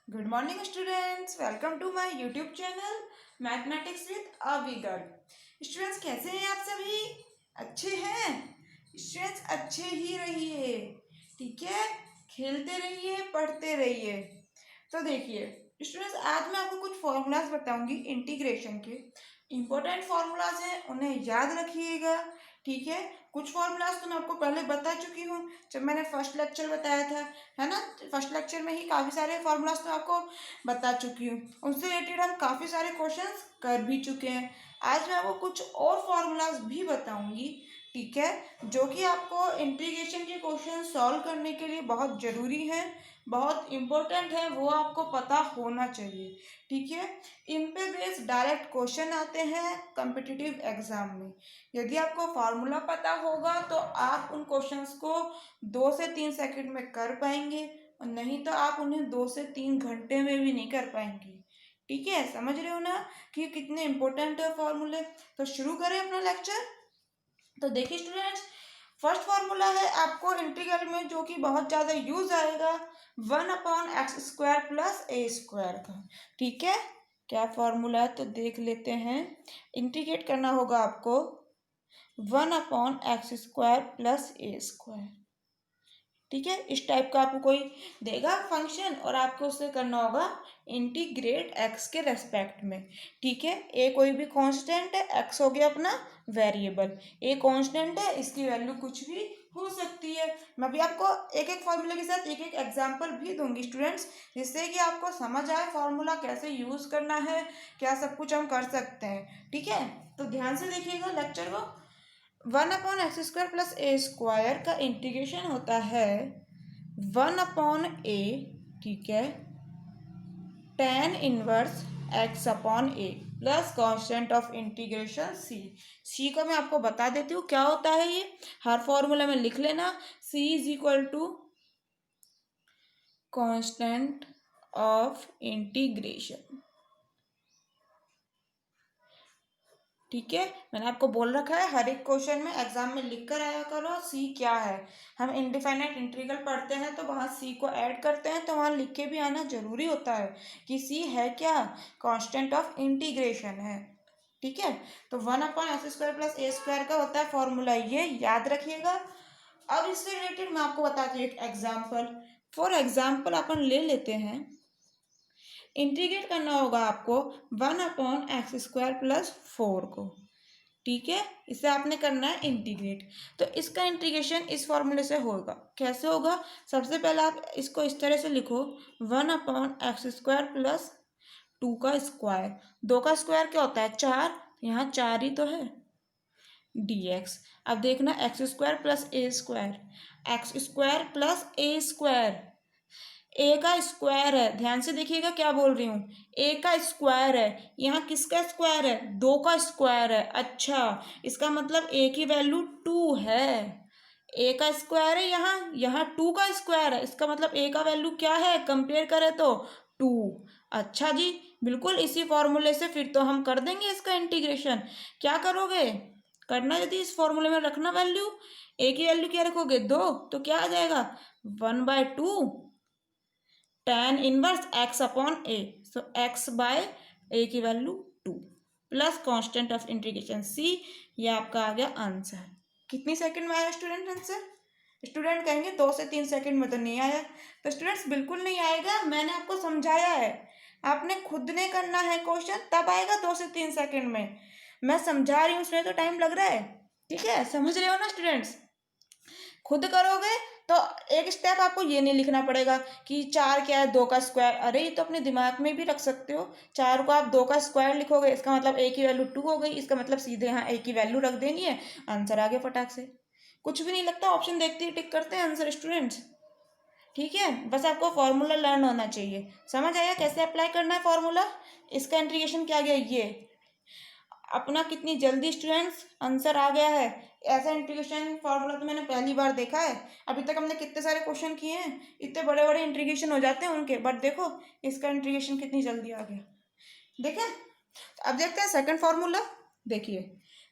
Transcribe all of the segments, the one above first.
Good morning students, welcome to my YouTube channel mathematics with अविगढ़। Students कैसे हैं आप सभी? अच्छे हैं स्टूडेंट्स? अच्छे ही रहिए, ठीक है। खेलते रहिए, पढ़ते रहिए। तो देखिए स्टूडेंट्स, आज मैं आपको कुछ फॉर्मूलाज बताऊंगी इंटीग्रेशन के। इंपॉर्टेंट फॉर्मूलाज हैं, उन्हें याद रखिएगा, ठीक है। कुछ फॉर्मूलाज तो मैं आपको पहले बता चुकी हूँ जब मैंने फर्स्ट लेक्चर बताया था, है ना। फर्स्ट लेक्चर में ही काफ़ी सारे फॉर्मूलाज तो आपको बता चुकी हूँ, उनसे रिलेटेड हम काफ़ी सारे क्वेश्चंस कर भी चुके हैं। आज मैं आपको कुछ और फॉर्मूलाज भी बताऊंगी, ठीक है, जो कि आपको इंटीग्रेशन के क्वेश्चन सॉल्व करने के लिए बहुत ज़रूरी है, बहुत इम्पोर्टेंट है, वो आपको पता होना चाहिए, ठीक है। इन पे बेस्ड डायरेक्ट क्वेश्चन आते हैं कॉम्पिटिटिव एग्जाम में। यदि आपको फार्मूला पता होगा तो आप उन क्वेश्चंस को 2 से 3 सेकंड में कर पाएंगे, और नहीं तो आप उन्हें 2 से 3 घंटे में भी नहीं कर पाएंगे, ठीक है। समझ रहे हो ना कि कितने इंपॉर्टेंट है फॉर्मूले। तो शुरू करें अपना लेक्चर। तो देखिए स्टूडेंट्स, फर्स्ट फॉर्मूला है आपको इंटीग्रल में जो कि बहुत ज़्यादा यूज आएगा, 1/x² + a² का, ठीक है। क्या फॉर्मूला है तो देख लेते हैं। इंटीग्रेट करना होगा आपको 1/x² + a², ठीक है। इस टाइप का आपको कोई देगा फंक्शन और आपको उससे करना होगा इंटीग्रेट एक्स के रेस्पेक्ट में, ठीक है। ए कोई भी कांस्टेंट है, एक्स हो गया अपना वेरिएबल, ए कांस्टेंट है, इसकी वैल्यू कुछ भी हो सकती है। मैं भी आपको एक एक फॉर्मूले के साथ एक एक एग्जांपल भी दूंगी स्टूडेंट्स, जिससे कि आपको समझ आए फॉर्मूला कैसे यूज करना है, क्या सब कुछ हम कर सकते हैं, ठीक है। तो ध्यान से देखिएगा लेक्चर को। 1/x² + a² का इंटीग्रेशन होता है 1/a, ठीक है, tan−1 x/a plus constant of integration c को मैं आपको बता देती हूँ क्या होता है ये, हर फॉर्मूला में लिख लेना। c = कांस्टेंट ऑफ इंटीग्रेशन, ठीक है। मैंने आपको बोल रखा है हर एक क्वेश्चन में एग्जाम में लिख कर आया करो सी क्या है। हम इनडिफाइनाइट इंटीग्रल पढ़ते हैं तो वहाँ सी को ऐड करते हैं, तो वहाँ लिख के भी आना जरूरी होता है कि सी है क्या, कांस्टेंट ऑफ इंटीग्रेशन है, ठीक है। तो 1/x² + a² का होता है फॉर्मूला, ये याद रखिएगा। अब इससे रिलेटेड मैं आपको बताती हूँ एक एग्जाम्पल। फॉर एग्जाम्पल अपन ले लेते हैं, इंटीग्रेट करना होगा आपको 1/x² + 4 को, ठीक है। इसे आपने करना है इंटीग्रेट। तो इसका इंटीग्रेशन इस फॉर्मूले से होगा। कैसे होगा? सबसे पहले आप इसको इस तरह से लिखो, 1/x² + 2 का स्क्वायर, 2 का स्क्वायर क्या होता है 4, यहाँ 4 ही तो है, dx। अब देखना x² + a², x² + a², ए का स्क्वायर है, ध्यान से देखिएगा क्या बोल रही हूँ, ए का स्क्वायर है, यहाँ किसका स्क्वायर है 2 का स्क्वायर है। अच्छा, इसका मतलब ए की वैल्यू 2 है, ए का स्क्वायर है, यहाँ 2 का स्क्वायर है, इसका मतलब ए का वैल्यू क्या है कंपेयर करें तो 2। अच्छा जी, बिल्कुल इसी फॉर्मूले से फिर तो हम कर देंगे इसका इंटीग्रेशन। क्या करोगे करना, यदि इस फॉर्मूले में रखना वैल्यू, ए की वैल्यू क्या रखोगे 2, तो क्या आ जाएगा 1/2 tan−1 x/a, सो x/a की value 2 plus constant of integration c, ये आपका आ गया आंसर। कितनी सेकंड में आया स्टूडेंट आंसर? स्टूडेंट कहेंगे 2 से 3 सेकंड में तो नहीं आया। तो स्टूडेंट्स बिल्कुल नहीं आएगा, मैंने आपको समझाया है, आपने खुद ने करना है क्वेश्चन, तब आएगा 2 से 3 सेकंड में। मैं समझा रही हूँ उसमें तो टाइम लग रहा है, ठीक है। समझ रहे हो ना स्टूडेंट्स? खुद करोगे तो एक स्टेप आपको ये नहीं लिखना पड़ेगा कि 4 क्या है 2 का स्क्वायर, अरे ये तो अपने दिमाग में भी रख सकते हो। 4 को आप 2 का स्क्वायर लिखोगे, इसका मतलब ए की वैल्यू 2 हो गई, इसका मतलब सीधे यहाँ ए की वैल्यू रख देनी है, आंसर आ गया फटाक से। कुछ भी नहीं लगता, ऑप्शन देखते ही टिक करते हैं आंसर स्टूडेंट्स, ठीक है। बस आपको फॉर्मूला लर्न होना चाहिए। समझ आया कैसे अप्लाई करना है फॉर्मूला? इसका इंटीग्रेशन क्या गया, ये अपना कितनी जल्दी स्टूडेंट्स आंसर आ गया है। ऐसा इंटीग्रेशन फॉर्मूला तो मैंने पहली बार देखा है। अभी तक हमने कितने सारे क्वेश्चन किए हैं, इतने बड़े बड़े इंटीग्रेशन हो जाते हैं उनके, बट देखो इसका इंटीग्रेशन कितनी जल्दी आ गया, देखें। अब देखते हैं सेकंड फार्मूला। देखिए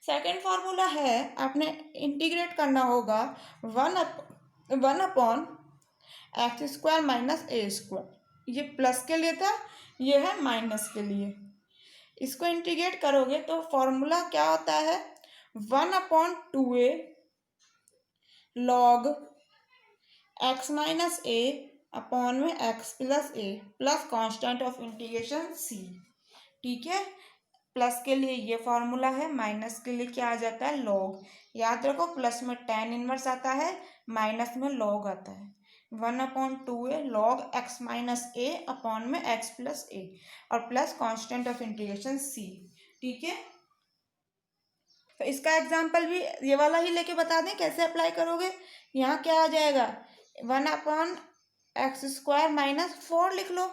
सेकंड फार्मूला है, आपने इंटीग्रेट करना होगा 1/x² - a², ये प्लस के लिए था, ये है माइनस के लिए। इसको इंटीग्रेट करोगे तो फॉर्मूला क्या होता है, 1/2a लॉग x माइनस ए अपॉन में x plus A plus constant of integration c। ठीक है, प्लस के लिए ये फॉर्मूला है, माइनस के लिए क्या आ जाता है, लॉग। याद रखो प्लस में tan इनवर्स आता है, माइनस में लॉग आता है। 1/2a लॉग x माइनस ए अपॉन में x प्लस ए और plus constant of integration c। ठीक है, तो इसका एग्जाम्पल भी ये वाला ही लेके बता दें कैसे अप्लाई करोगे। यहाँ क्या आ जाएगा, 1/x² माइनस 4 लिख लो,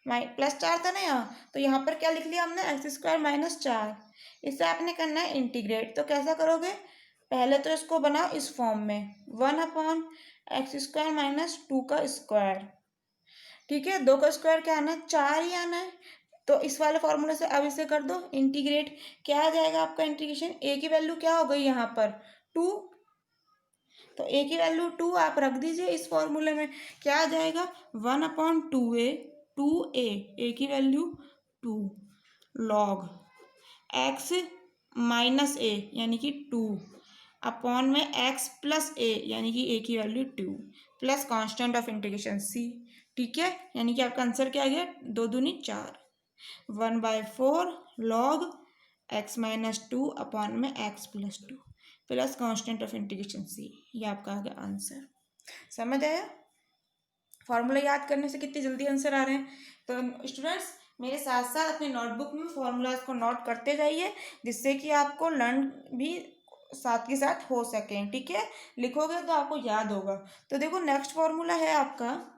प्लस 4 था ना यहाँ, तो यहाँ पर क्या लिख लिया हमने, x² माइनस 4। इसे आपने करना है इंटीग्रेट, तो कैसा करोगे, पहले तो इसको बनाओ इस फॉर्म में, 1/x² माइनस 2 का स्क्वायर। ठीक है, 2 का स्क्वायर क्या आना है, 4 ही आना है। तो इस वाले फॉर्मूले से अब इसे कर दो इंटीग्रेट, क्या आ जाएगा आपका इंटीग्रेशन, ए की वैल्यू क्या हो गई यहाँ पर 2, तो ए की वैल्यू 2 आप रख दीजिए इस फॉर्मूले में, क्या आ जाएगा 1/2a 2a, ए की वैल्यू 2 लॉग x माइनस ए यानी कि 2 अपॉन में x प्लस ए यानी कि ए की value 2 plus constant of integration c। ठीक है, यानी कि आपका आंसर क्या आ गया, 2 दूनी 4, 1/4 लॉग x माइनस 2 अपॉन में x plus 2 plus constant of integration c। ये आपका आ गया आंसर। समझ आया, फॉर्मूला याद करने से कितनी जल्दी आंसर आ रहे हैं। तो स्टूडेंट्स मेरे साथ साथ अपनी नोटबुक में फॉर्मूलाज को नोट करते जाइए, जिससे कि आपको लर्न भी साथ के साथ हो सकें। ठीक है, लिखोगे तो आपको याद होगा। तो देखो नेक्स्ट फॉर्मूला है आपका,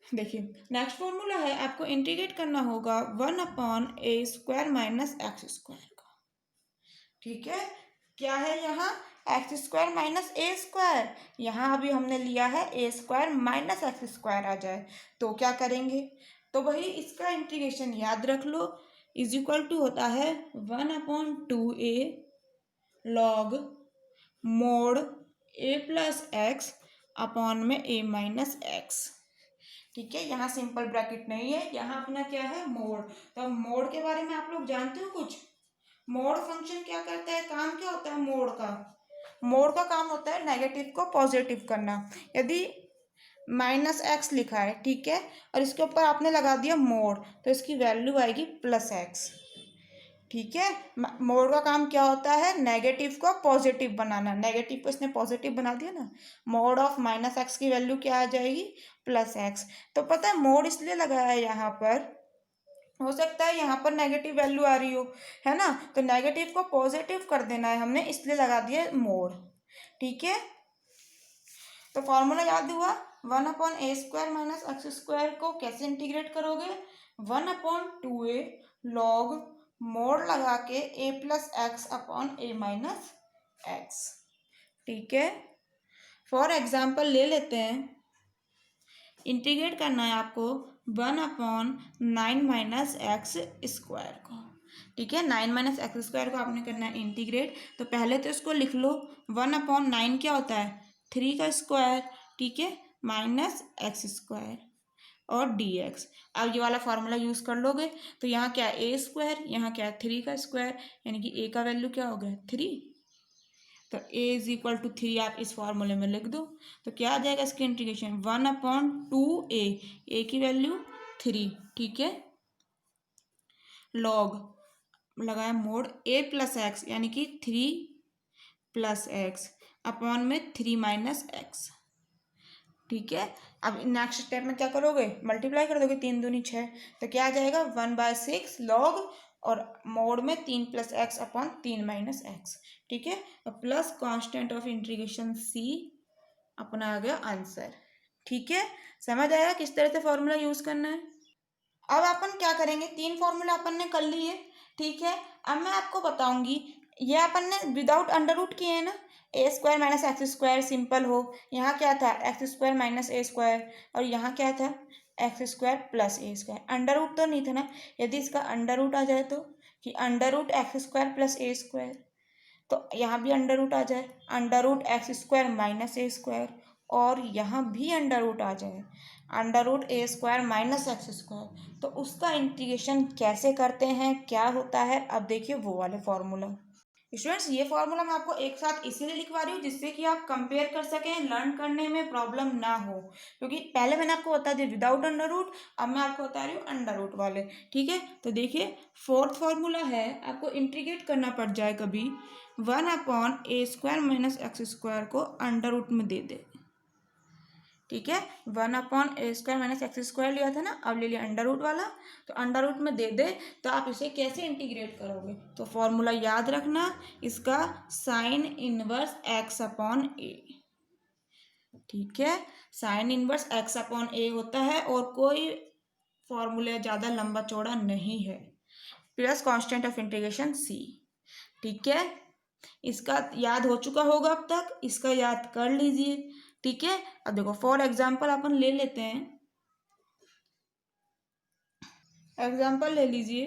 देखिए नेक्स्ट फॉर्मूला है, आपको इंटीग्रेट करना होगा 1/a² माइनस x² का। ठीक है, क्या है यहाँ, x² माइनस a², यहाँ अभी हमने लिया है a² माइनस x² आ जाए तो क्या करेंगे, तो वही इसका इंटीग्रेशन याद रख लो, इज इक्वल टू होता है 1/2a log mode a plus x upon में a माइनस एक्स। ठीक है, यहाँ सिंपल ब्रैकेट नहीं है, यहाँ अपना क्या है मोड। तो अब मोड के बारे में आप लोग जानते हो कुछ, मोड फंक्शन क्या करता है, काम क्या होता है मोड का, मोड का काम होता है नेगेटिव को पॉजिटिव करना। यदि माइनस एक्स लिखा है, ठीक है, और इसके ऊपर आपने लगा दिया मोड, तो इसकी वैल्यू आएगी प्लस एक्स। ठीक है, मोड का काम क्या होता है, नेगेटिव को पॉजिटिव बनाना, नेगेटिव को इसने पॉजिटिव बना दिया ना, मोड ऑफ माइनस एक्स की वैल्यू क्या आ जाएगी, प्लस एक्स। तो पता है मोड इसलिए लगाया है यहाँ पर, हो सकता है यहाँ पर नेगेटिव वैल्यू आ रही हो, है ना, तो नेगेटिव को पॉजिटिव कर देना है हमने, इसलिए लगा दिया मोड। ठीक है, तो फॉर्मूला याद हुआ, 1/a² माइनस x² को कैसे इंटीग्रेट करोगे, 1/2a लॉग मोड लगा के a plus x upon a minus x. ठीक है, फॉर एग्जाम्पल ले लेते हैं, इंटीग्रेट करना है आपको 1/9 माइनस x² को। ठीक है, 9 माइनस x² को आपने करना है इंटीग्रेट, तो पहले तो इसको लिख लो, 1/9 क्या होता है, 3 का स्क्वायर, ठीक है, माइनस x² और dx। अब ये वाला फार्मूला यूज़ कर लोगे, तो यहाँ क्या है a², यहाँ क्या है 3 का स्क्वायर, यानी कि a का वैल्यू क्या हो गया 3, तो a इज इक्वल टू 3 आप इस फॉर्मूले में लिख दो, तो क्या आ जाएगा इसकी इंटीग्रेशन 1/2a, a की वैल्यू 3, ठीक है, लॉग लगाया मोड a प्लस एक्स यानी कि 3 प्लस एक्स अपॉन में 3 माइनस एक्स। ठीक है, अब नेक्स्ट स्टेप में क्या करोगे, मल्टीप्लाई कर दोगे, 3 दूनी 6, तो क्या आ जाएगा 1/6 लॉग और मोड में 3 plus x upon 3 minus x. ठीक है, plus constant of integration c, अपना आ गया आंसर। ठीक है, समझ आया किस तरह से फॉर्मूला यूज करना है। अब अपन क्या करेंगे, 3 फॉर्मूला अपन ने कर लिए। ठीक है, अब मैं आपको बताऊंगी, ये अपन ने विदाउट अंडर रूट किए हैं ना, a² माइनस x² सिंपल हो, यहाँ क्या था x² माइनस a², और यहाँ क्या था x² plus a², under root तो नहीं था ना, यदि इसका अंडर रूट आ जाए तो, कि under root x² plus a², तो यहाँ भी अंडर रूट आ जाए, under root x² minus a² और यहाँ भी अंडर रूट आ जाए, अंडर रूट ए स्क्वायर माइनस एक्स स्क्वायर, तो उसका इंटीग्रेशन कैसे करते हैं, क्या होता है, अब देखिए वो वाले फॉर्मूला। स्टूडेंट्स ये फॉर्मूला मैं आपको एक साथ इसीलिए लिखवा रही हूँ जिससे कि आप कंपेयर कर सकें, लर्न करने में प्रॉब्लम ना हो, क्योंकि पहले मैंने आपको बता दिया विदाउट अंडर रूट, अब मैं आपको बता रही हूँ अंडर रूट वाले। ठीक है, तो देखिए फोर्थ फॉर्मूला है, आपको इंटीग्रेट करना पड़ जाए कभी, 1/a² माइनस एक्स स्क्वायर को अंडर रूट में दे दे। ठीक है, 1/a² माइनस एक्स स्क्वायर लिया था ना, अब ले लिया अंडर रूट वाला, तो अंडर रूट में दे दे, तो आप इसे कैसे इंटीग्रेट करोगे, तो फॉर्मूला याद रखना इसका, साइन इनवर्स एक्स अपॉन ए। ठीक है, साइन इनवर्स एक्स अपॉन ए होता है और कोई फॉर्मूला ज़्यादा लंबा चौड़ा नहीं है, प्लस कांस्टेंट ऑफ इंटीग्रेशन सी। ठीक है, इसका याद हो चुका होगा अब तक, इसका याद कर लीजिए। ठीक है, अब देखो फॉर एग्जाम्पल अपन ले लेते हैं, एग्जाम्पल ले लीजिए,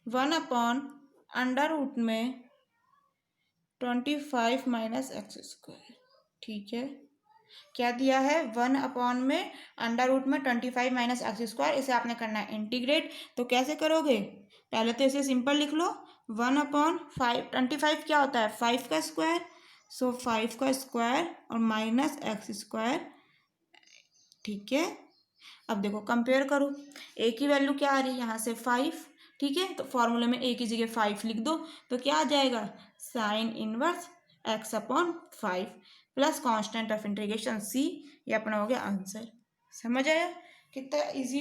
वन अपॉन अंडर रूट में 25 माइनस एक्स स्क्वायर। ठीक है, क्या दिया है, 1 अपॉन में अंडर रूट में 25 माइनस एक्स स्क्वायर, इसे आपने करना है इंटीग्रेट, तो कैसे करोगे, पहले तो इसे सिंपल लिख लो, 1/5, 25 क्या होता है 5 का स्क्वायर, सो 5 का स्क्वायर और माइनस एक्स स्क्वायर। ठीक है, अब देखो कंपेयर करो, ए की वैल्यू क्या आ रही है यहाँ से 5। ठीक है, तो फॉर्मूले में ए की जगह 5 लिख दो, तो क्या आ जाएगा, sine inverse x upon 5 plus constant of integration C, ये अपना हो गया आंसर। समझ आया कितना इजी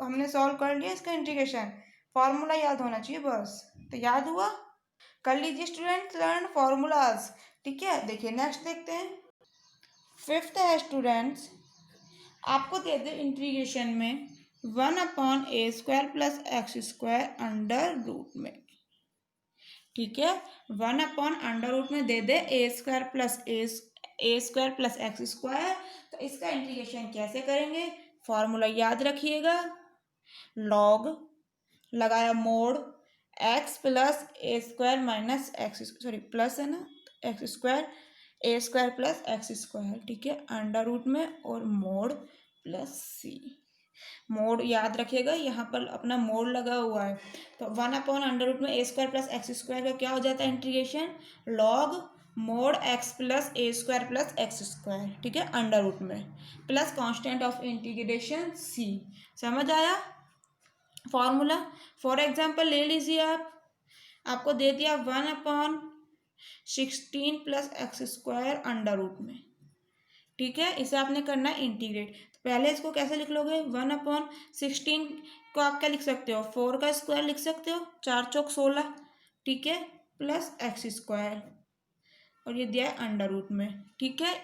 हमने सॉल्व कर लिया इसका इंटीग्रेशन, फॉर्मूला याद होना चाहिए बस, तो याद हुआ, कर लीजिए स्टूडेंट लर्न फॉर्मूलाज। ठीक है, देखिए नेक्स्ट देखते हैं, फिफ्थ है स्टूडेंट्स, आपको दे दे इंटीग्रेशन में 1/a² plus x square under root में। ठीक है, 1/अंडर रूट में दे दे a² plus a² plus x square, तो इसका इंटीग्रेशन कैसे करेंगे, फॉर्मूला याद रखिएगा, लॉग लगाया mode x plus a² minus x, sorry plus है ना, x square a² plus x square. ठीक है, अंडर रूट में और मोड प्लस सी, मोड याद रखिएगा यहाँ पर अपना मोड लगा हुआ है, तो 1/अंडर रूट में a² प्लस एक्स स्क्वायर का क्या हो जाता है integration, log mode x plus a² plus x square. ठीक है, अंडर रूट में प्लस कांस्टेंट ऑफ इंटीग्रेशन सी। समझ आया फॉर्मूला, फॉर एग्जाम्पल ले लीजिए आप, आपको दे दिया 1/16 plus x square under root में। ठीक है, इसे आपने करना है इंटीग्रेट, तो पहले इसको कैसे लिख लोगे, 1/16 को आप क्या लिख सकते हो, 4 का स्क्वायर लिख सकते हो, 4 चौक 16। ठीक है, प्लस एक्स स्क्वायर और ये दिया है अंडर रूट में। ठीक है,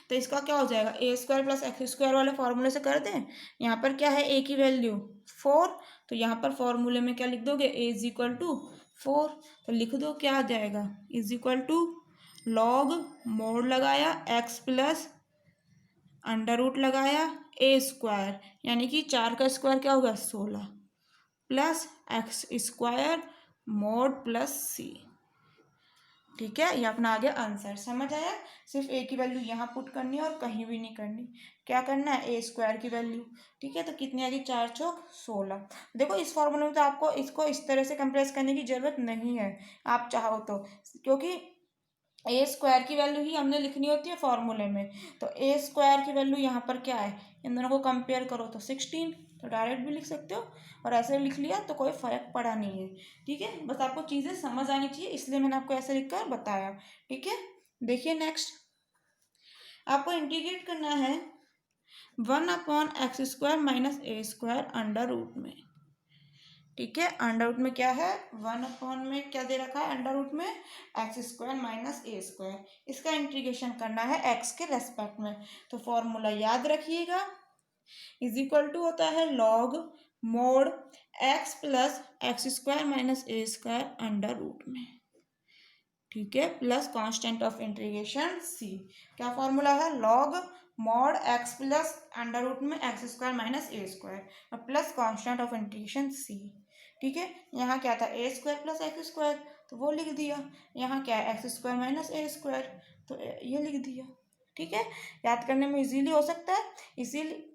तो इसका क्या हो जाएगा, a² प्लस एक्स स्क्वायर वाले फॉर्मूले से कर दें, यहाँ पर क्या है a की वैल्यू 4, तो यहाँ पर फॉर्मूले में क्या लिख दोगे, a इज इक्वल टू 4, तो लिख दो क्या आ जाएगा, is equal to log mod लगाया एक्स प्लस अंडर रूट लगाया a² यानी कि 4 का स्क्वायर क्या होगा 16 plus x square mod plus C. ठीक है, ये अपना आ गया आंसर। समझ आया, सिर्फ ए की वैल्यू यहाँ पुट करनी है और कहीं भी नहीं करनी, क्या करना है a² की वैल्यू। ठीक है, तो कितनी आ गई, 4 चौक 16। देखो इस फॉर्मूले में तो आपको इसको इस तरह से कंप्रेस करने की जरूरत नहीं है, आप चाहो तो, क्योंकि a² की वैल्यू ही हमने लिखनी होती है फॉर्मूले में, तो a² की वैल्यू यहाँ पर क्या है, इन दोनों को कंपेयर करो तो 16, तो डायरेक्ट भी लिख सकते हो और ऐसे लिख लिया तो कोई फर्क पड़ा नहीं है। ठीक है, बस आपको चीज़ें समझ आनी चाहिए, इसलिए मैंने आपको ऐसे लिख कर बताया। ठीक है, देखिए नेक्स्ट, आपको इंटीग्रेट करना है 1/x² minus a² under root में। ठीक है, अंडर रूट में क्या है, 1 में क्या दे रखा है अंडर रूट में x² माइनस a², इसका इंटीग्रेशन करना है x के रेस्पेक्ट में, तो फॉर्मूला याद रखिएगा, इज इक्वल टू होता है log mod x plus x² minus a² under root में। ठीक है, plus constant of integration c, क्या फॉर्मूला है, log mod x plus under root में x² माइनस a² और plus constant of integration c। ठीक है, यहाँ क्या था a² प्लस x², तो वो लिख दिया, यहाँ क्या है x² माइनस a², तो ये लिख दिया। ठीक है, याद करने में इजीली हो सकता है, इसीलिए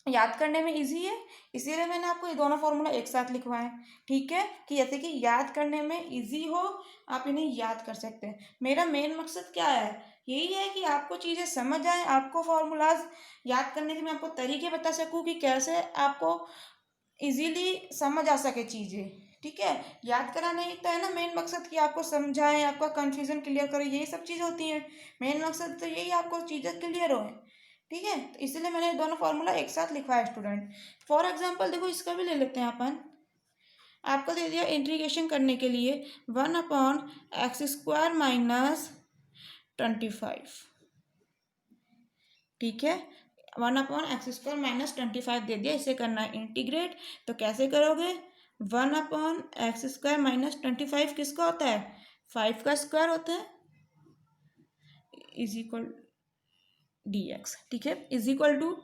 याद करने में इजी है, इसीलिए मैंने आपको ये दोनों फॉर्मूला एक साथ लिखवाए हैं। ठीक है, कि जैसे कि याद करने में इजी हो, आप इन्हें याद कर सकते हैं। मेरा मेन मकसद क्या है, यही है कि आपको चीज़ें समझ आए, आपको फॉर्मूलाज याद करने के मैं आपको तरीके बता सकूं कि कैसे आपको इजीली समझ आ सके चीज़ें। ठीक है, याद कराना ही तो है ना मेन मकसद, कि आपको समझाएं, आपका कंफ्यूजन क्लियर करें, यही सब चीज़ होती हैं। मेन मकसद तो यही, आपको चीज़ें क्लियर हो। ठीक है, तो इसलिए मैंने दोनों फार्मूला एक साथ लिखवाया स्टूडेंट। फॉर एग्जांपल देखो, इसका भी ले लेते हैं अपन। आपको दे दिया इंटीग्रेशन करने के लिए 1/x² माइनस 25। ठीक है, 1/x² माइनस 25 दे दिया, इसे करना है इंटीग्रेट। तो कैसे करोगे, 1/x² माइनस 25 किसका होता है, 5 का स्क्वायर होता है, इज इक्वल dx। ठीक है, इज इक्वल टू,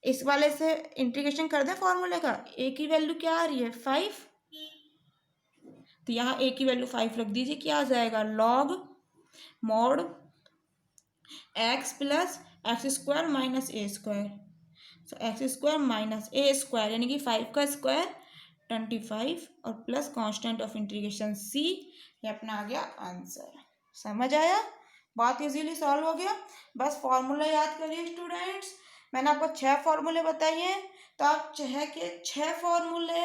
इस वाले से इंटीग्रेशन कर दें फॉर्मूले का, a की वैल्यू क्या आ रही है 5, तो यहाँ a की वैल्यू 5 रख दीजिए, क्या आ जाएगा log mod x plus x² minus a²। सो x² माइनस a² यानी कि 5 का स्क्वायर 25 और plus constant of integration c, ये अपना आ गया आंसर। समझ आया, बहुत इजीली सॉल्व हो गया। बस फॉर्मूला याद करिए स्टूडेंट्स, मैंने आपको 6 फॉर्मूले बताइए, तो आप 6 के 6 फॉर्मूले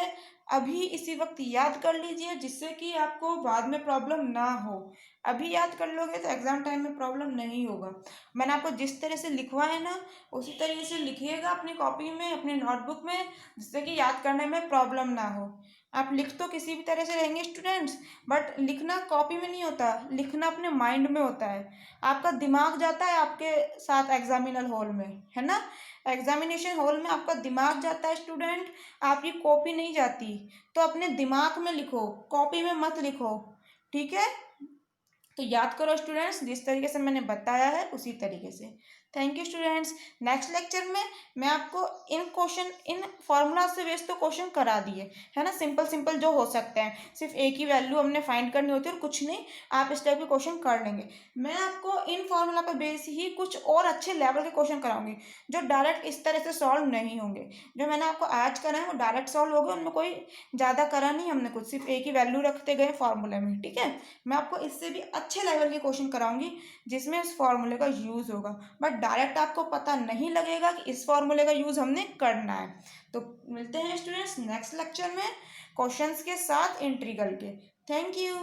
अभी इसी वक्त याद कर लीजिए, जिससे कि आपको बाद में प्रॉब्लम ना हो। अभी याद कर लोगे तो एग्जाम टाइम में प्रॉब्लम नहीं होगा। मैंने आपको जिस तरह से लिखवा है ना, उसी तरीके से लिखिएगा अपनी कॉपी में, अपनी नोटबुक में, जिससे कि याद करने में प्रॉब्लम ना हो। आप लिख तो किसी भी तरह से रहेंगे स्टूडेंट्स, बट लिखना कॉपी में नहीं होता, लिखना अपने माइंड में होता है। आपका दिमाग जाता है आपके साथ एग्जामिनर हॉल में, है ना, एग्जामिनेशन हॉल में आपका दिमाग जाता है स्टूडेंट, आपकी कॉपी नहीं जाती। तो अपने दिमाग में लिखो, कॉपी में मत लिखो। ठीक है, तो याद करो स्टूडेंट्स, जिस तरीके से मैंने बताया है उसी तरीके से। Thank you students. Next lecture में मैं आपको इन क्वेश्चन, इन फॉर्मूला से बेस्ड तो क्वेश्चन करा दिए, है ना, सिंपल सिंपल जो हो सकते हैं, सिर्फ एक ही वैल्यू हमने फाइंड करनी होती है और कुछ नहीं, आप इस टाइप के क्वेश्चन कर लेंगे। मैं आपको इन फॉर्मूला पर बेस ही कुछ और अच्छे लेवल के क्वेश्चन कराऊंगी, जो डायरेक्ट इस तरह से सॉल्व नहीं होंगे। जो मैंने आपको आज करा है वो डायरेक्ट सॉल्व हो गए, उनमें कोई ज़्यादा करा नहीं हमने, कुछ सिर्फ एक ही वैल्यू रखते गए फॉर्मूले में। ठीक है, मैं आपको इससे भी अच्छे लेवल के क्वेश्चन कराऊंगी, जिसमें इस फॉर्मूले का यूज़ होगा, बट डायरेक्ट आपको पता नहीं लगेगा कि इस फॉर्मूले का यूज़ हमने करना है। तो मिलते हैं स्टूडेंट्स नेक्स्ट लेक्चर में क्वेश्चंस के साथ इंटीग्रल के। Thank you.